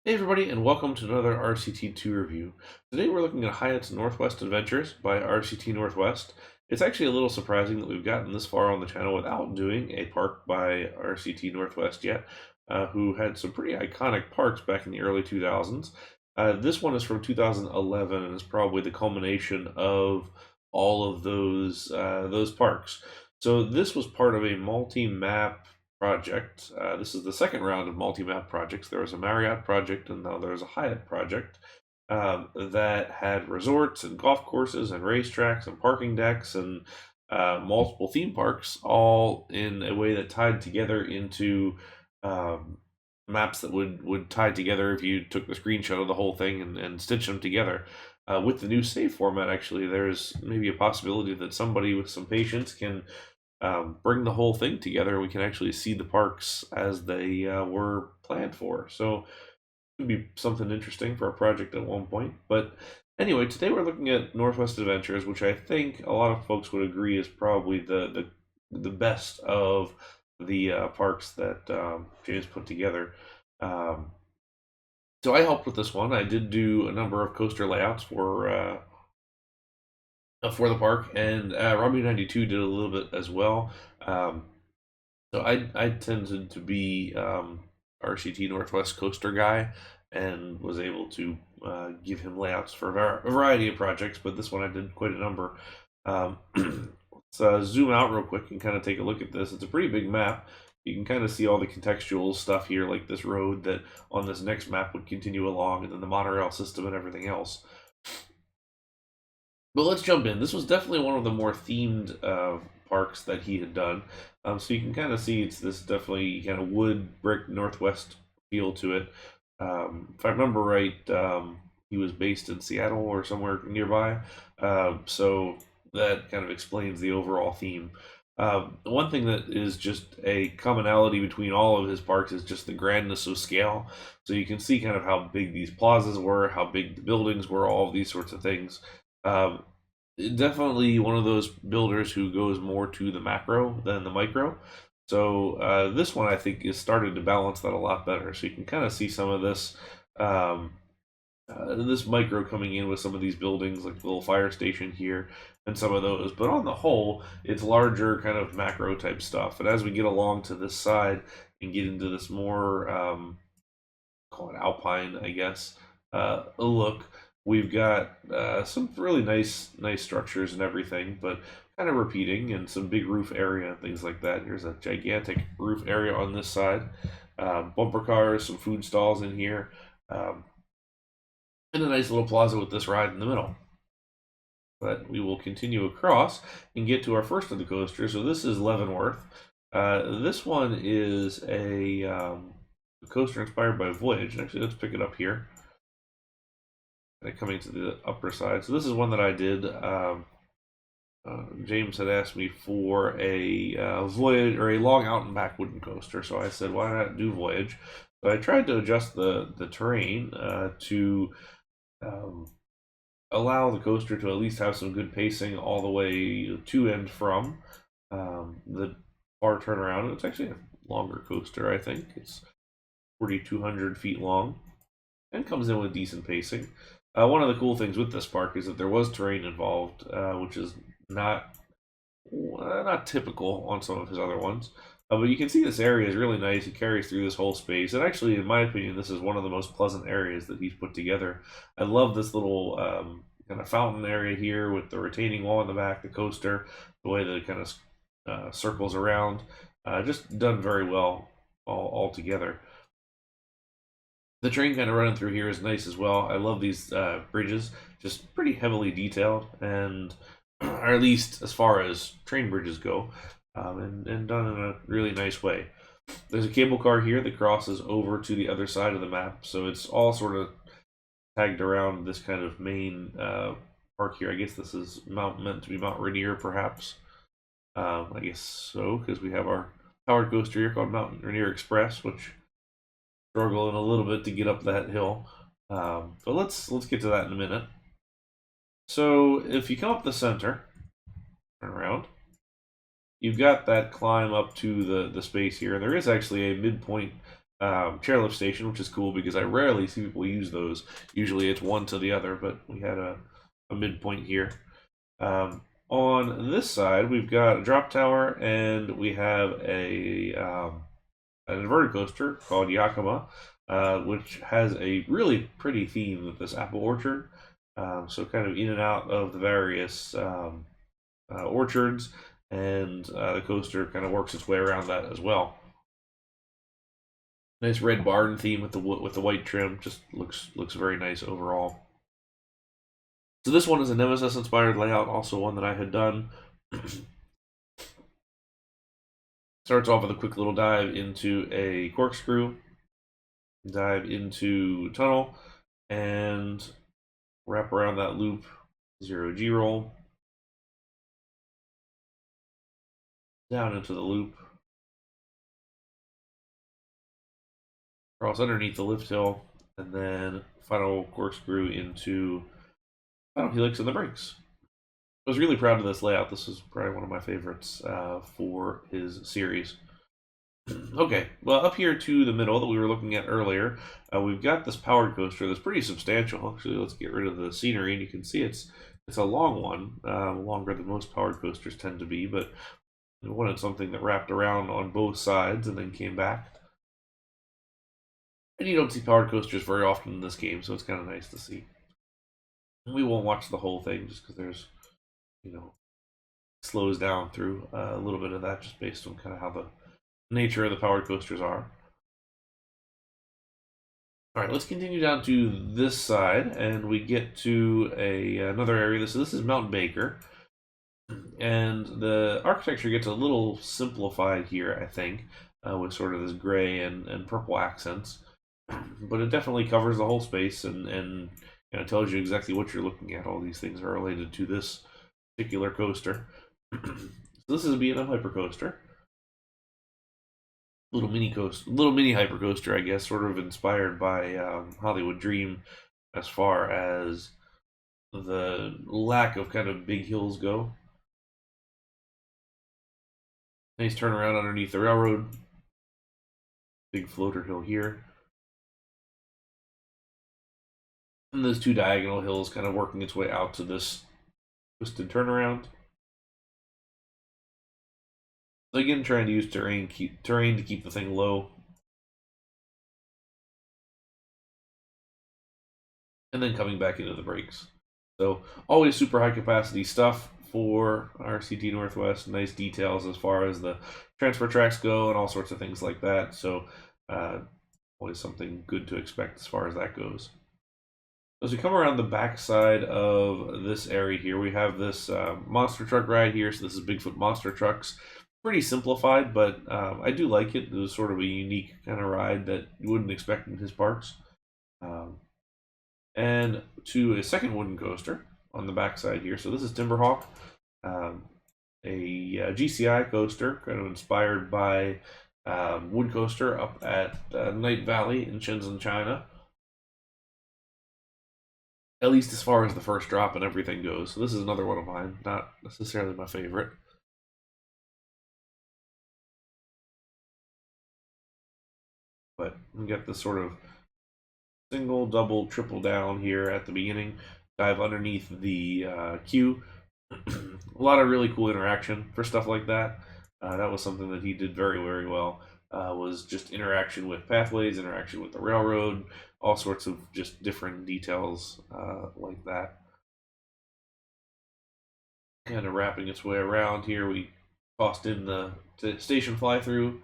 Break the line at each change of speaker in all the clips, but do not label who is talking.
Hey everybody, and welcome to another RCT2 review. Today we're looking at Hyatt's Northwest Adventures by RCT Northwest. It's actually a little surprising that we've gotten this far on the channel without doing a park by RCT Northwest yet, who had some pretty iconic parks back in the early 2000s. This one is from 2011 and is probably the culmination of all of those parks. So this was part of a multi-map project. This is the second round of multi-map projects. There was a Marriott project, and now there's a Hyatt project that had resorts and golf courses and racetracks and parking decks and multiple theme parks, all in a way that tied together into maps that would tie together if you took the screenshot of the whole thing and stitched them together. With the new save format, actually, there's maybe a possibility that somebody with some patience can bring the whole thing together. We can actually see the parks as they were planned for. So it would be something interesting for a project at one point. But anyway, today we're looking at Northwest Adventures, which I think a lot of folks would agree is probably the best of the parks that James put together. Um, so I helped with this one. I did do a number of coaster layouts for the park, and Robbie 92 did a little bit as well. Um, so I tended to be RCT Northwest coaster guy, and was able to give him layouts for a variety of projects. But this one I did quite a number. Let's zoom out real quick and kind of take a look at this. It's a pretty big map. You can kind of see all the contextual stuff here, like this road that on this next map would continue along, and then the monorail system and everything else. But let's jump in. This was definitely one of the more themed parks that he had done. So you can kind of see it's this definitely kind of wood brick Northwest feel to it. If I remember right, he was based in Seattle or somewhere nearby. So that kind of explains the overall theme. One thing that is just a commonality between all of his parks is just the grandness of scale. So you can see kind of how big these plazas were, how big the buildings were, all of these sorts of things. Um, Definitely one of those builders who goes more to the macro than the micro. So this one I think is started to balance that a lot better. So you can kind of see some of um, this micro coming in with some of these buildings, like the little fire station here, and some of those. But on the whole, it's larger kind of macro type stuff. And as we get along to this side and get into this more call it alpine, I guess, look. We've got some really nice structures and everything, but kind of repeating, and some big roof area and things like that. Here's a gigantic roof area on this side. Bumper cars, some food stalls in here, um, and a nice little plaza with this ride in the middle. But we will continue across and get to our first of the coasters. So this is Leavenworth. This one is a coaster inspired by Voyage. Actually, let's pick it up here. Coming to the upper side. So this is one that I did. James had asked me for a Voyage or a long out and back wooden coaster. So I said, why not do Voyage? So I tried to adjust the terrain to allow the coaster to at least have some good pacing all the way to and from the far turnaround. It's actually a longer coaster, I think. It's 4,200 feet long and comes in with decent pacing. One of the cool things with this park is that there was terrain involved, which is not typical on some of his other ones. But you can see this area is really nice. It carries through this whole space, and actually, in my opinion, this is one of the most pleasant areas that he's put together. I love this little kind of fountain area here with the retaining wall in the back, the coaster, the way that it kind of circles around. Just done very well all together. The train kind of running through here is nice as well. I love these bridges, just pretty heavily detailed, and or at least as far as train bridges go, and done in a really nice way. There's a cable car here that crosses over to the other side of the map, so it's all sort of tagged around this kind of main park here. I guess this is meant to be Mount Rainier, perhaps. I guess so, because we have our powered coaster here called Mount Rainier Express, which struggling a little bit to get up that hill. But let's get to that in a minute. So if you come up the center, turn around, you've got that climb up to the space here. And there is actually a midpoint chairlift station, which is cool because I rarely see people use those. Usually it's one to the other, but we had a midpoint here. On this side, we've got a drop tower, and we have an inverted coaster called Yakima, which has a really pretty theme with this apple orchard. So kind of in and out of the various orchards, and the coaster kind of works its way around that as well. Nice red barn theme with the white trim, just looks very nice overall. So this one is a Nemesis inspired layout, also one that I had done. Starts off with a quick little dive into a corkscrew, dive into tunnel, and wrap around that loop, 0G roll, down into the loop, cross underneath the lift hill, and then final corkscrew into final helix and the brakes. I was really proud of this layout. This is probably one of my favorites for his series. Okay, well, up here to the middle that we were looking at earlier, we've got this powered coaster that's pretty substantial. Actually, let's get rid of the scenery, and you can see it's a long one, longer than most powered coasters tend to be, but we wanted something that wrapped around on both sides and then came back. And you don't see powered coasters very often in this game, so it's kind of nice to see. We won't watch the whole thing just because there's, slows down through a little bit of that just based on kind of how the nature of the powered coasters are. All right, let's continue down to this side, and we get to another area. This is Mount Baker, and the architecture gets a little simplified here, I think, with sort of this gray and purple accents, but it definitely covers the whole space and tells you exactly what you're looking at. All these things are related to this particular coaster. So this is a B&M hypercoaster. Little mini hypercoaster, I guess, sort of inspired by Hollywood Dream, as far as the lack of kind of big hills go. Nice turnaround underneath the railroad. Big floater hill here. And those two diagonal hills kind of working its way out to this twisted turnaround. So again, trying to use terrain to keep the thing low. And then coming back into the brakes. So always super high capacity stuff for RCT Northwest. Nice details as far as the transfer tracks go and all sorts of things like that. So always something good to expect as far as that goes. As we come around the back side of this area here, we have this monster truck ride here. So this is Bigfoot Monster Trucks. Pretty simplified, but I do like it. It was sort of a unique kind of ride that you wouldn't expect in his parks. And to a second wooden coaster on the back side here. So this is Timberhawk, a GCI coaster, kind of inspired by wood coaster up at Night Valley in Shenzhen, China. At least as far as the first drop and everything goes. So this is another one of mine, not necessarily my favorite. But we got this sort of single, double, triple down here at the beginning. Dive underneath the queue. A lot of really cool interaction for stuff like that. That was something that he did very, very well. Was just interaction with pathways, interaction with the railroad, all sorts of just different details like that. Kind of wrapping its way around here, we tossed in the station fly-through.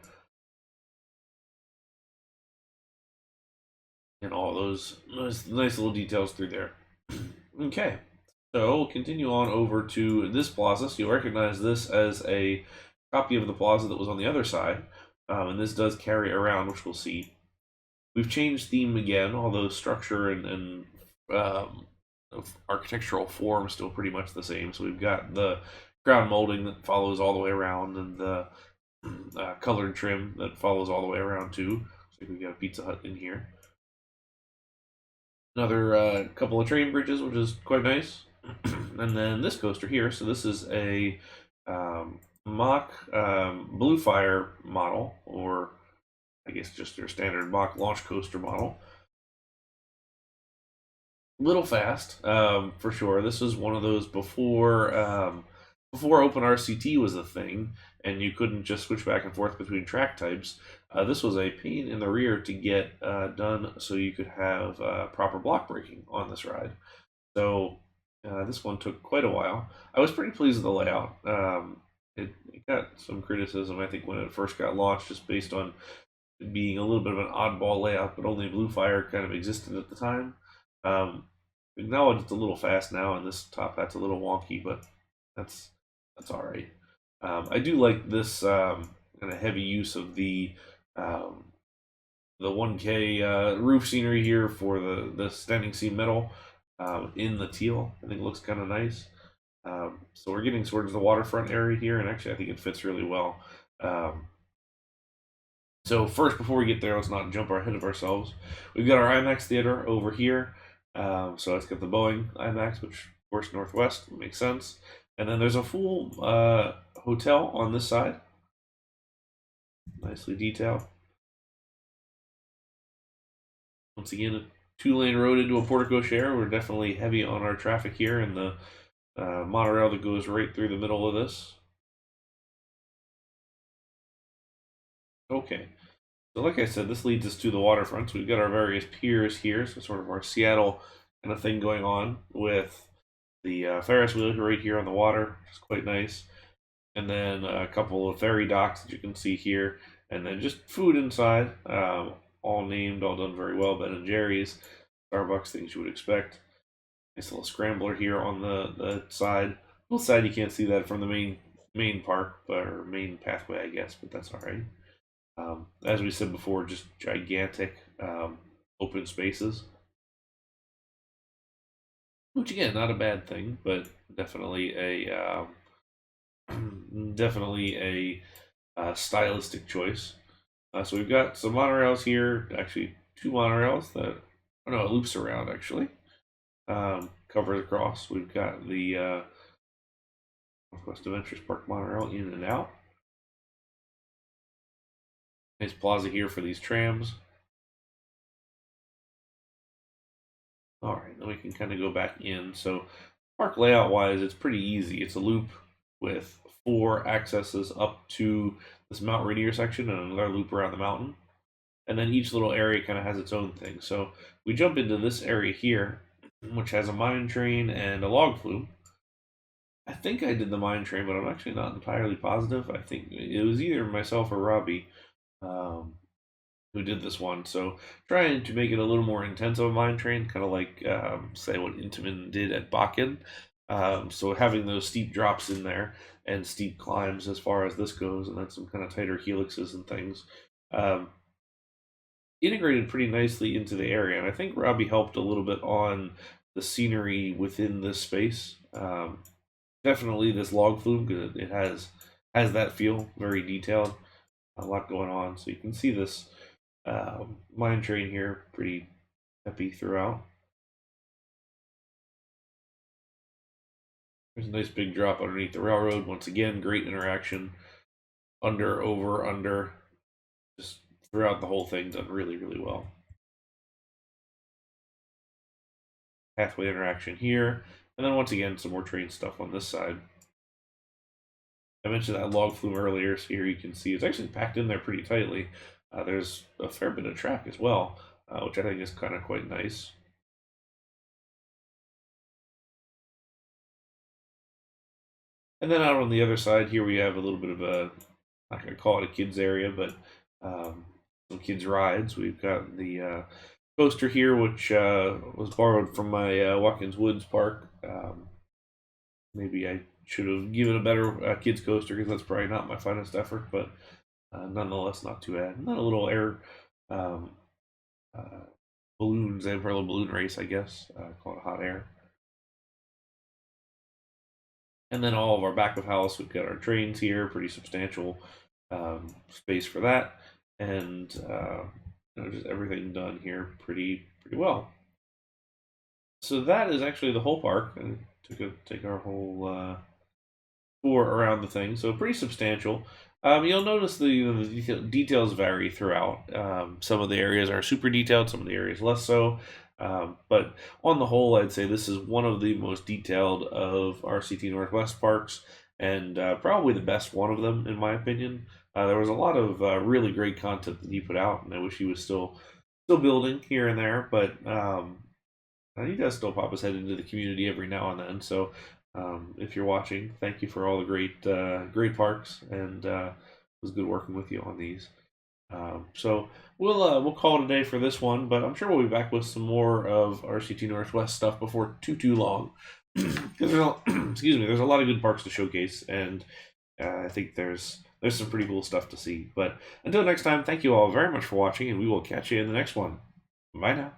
And all those nice little details through there. Okay, so we'll continue on over to this plaza. So you'll recognize this as a copy of the plaza that was on the other side. And this does carry around, which we'll see. We've changed theme again, although structure and architectural form is still pretty much the same. So we've got the ground molding that follows all the way around, and the colored trim that follows all the way around too. So we've got a Pizza Hut in here. Another couple of train bridges, which is quite nice. And then this coaster here. So this is a mock Blue Fire model, or I guess just their standard Mach launch coaster model. Little fast, for sure. This was one of those before Open RCT was a thing, and you couldn't just switch back and forth between track types. This was a pain in the rear to get done, so you could have proper block braking on this ride. So this one took quite a while. I was pretty pleased with the layout. It got some criticism, I think, when it first got launched, just based on it being a little bit of an oddball layout, but only Blue Fire kind of existed at the time. Um, Acknowledge it's a little fast now, and this top hat's a little wonky, but that's that's all right. I do like this kind of heavy use of um, the 1K roof scenery here for the standing seam metal in the teal. I think it looks kind of nice. So we're getting towards the waterfront area here, and actually I think it fits really well. So first, before we get there, let's not jump ahead of ourselves. We've got our Imax Theater over here. So it's got the Boeing Imax, which of course Northwest makes sense. And then there's a full hotel on this side, nicely detailed. Once again, a two-lane road into a portico share. We're definitely heavy on our traffic here, and the monorail that goes right through the middle of this. Okay, so like I said, this leads us to the waterfront. So we've got our various piers here, so sort of our Seattle kind of thing going on with the Ferris wheel right here on the water, which is quite nice. And then a couple of ferry docks that you can see here, and then just food inside, all named, all done very well. Ben and Jerry's, Starbucks, things you would expect. Nice little scrambler here on the side. Little side, you can't see that from the main park or main pathway, I guess, but that's all right. As we said before, just gigantic open spaces, which again, not a bad thing, but definitely definitely a stylistic choice. So we've got some monorails here, actually two monorails that, oh no, it loops around actually, covers across. We've got the Northwest Adventures Park monorail in and out. Nice plaza here for these trams. All right, then we can kind of go back in. So park layout wise, it's pretty easy. It's a loop with 4 accesses up to this Mount Rainier section and another loop around the mountain. And then each little area kind of has its own thing. So we jump into this area here, which has a mine train and a log flume. I think I did the mine train, but I'm actually not entirely positive. I think it was either myself or Robbie who did this one. So trying to make it a little more intense of a mine train, kind of like say what Intamin did at Bakken. So having those steep drops in there and steep climbs as far as this goes, and then some kind of tighter helixes and things. Integrated pretty nicely into the area, and I think Robbie helped a little bit on the scenery within this space. Definitely this log flume, because it has that feel, very detailed, a lot going on. So you can see this mine train here, pretty peppy throughout. There's a nice big drop underneath the railroad. Once again, great interaction. Under, over, under. Just throughout the whole thing, done really, really well. Pathway interaction here. And then once again, some more train stuff on this side. I mentioned that log flume earlier, so here you can see it's actually packed in there pretty tightly. There's a fair bit of track as well, which I think is kind of quite nice. And then out on the other side here, we have a little bit of a, I'm not going to call it a kids area, but some kids rides. We've got the coaster here, which was borrowed from my Watkins Woods park. Maybe I should have given a better kids coaster, because that's probably not my finest effort, but nonetheless, not too bad. Not a little air um, balloons, and for a little balloon race, I guess, called hot air. And then all of our back of house, we've got our trains here, pretty substantial space for that, and just everything done here pretty well. So that is actually the whole park. And take our whole tour around the thing. So pretty substantial. You'll notice the details vary throughout. Some of the areas are super detailed, some of the areas less so. But on the whole, I'd say this is one of the most detailed of RCT Northwest parks, and probably the best one of them, in my opinion. There was a lot of really great content that he put out, and I wish he was still building here and there. But he does still pop his head into the community every now and then. So if you're watching, thank you for all the great parks, and it was good working with you on these. So we'll call it a day for this one, but I'm sure we'll be back with some more of RCT Northwest stuff before too long. Because excuse me, there's a lot of good parks to showcase, and I think there's some pretty cool stuff to see. But until next time, thank you all very much for watching, and we will catch you in the next one. Bye now.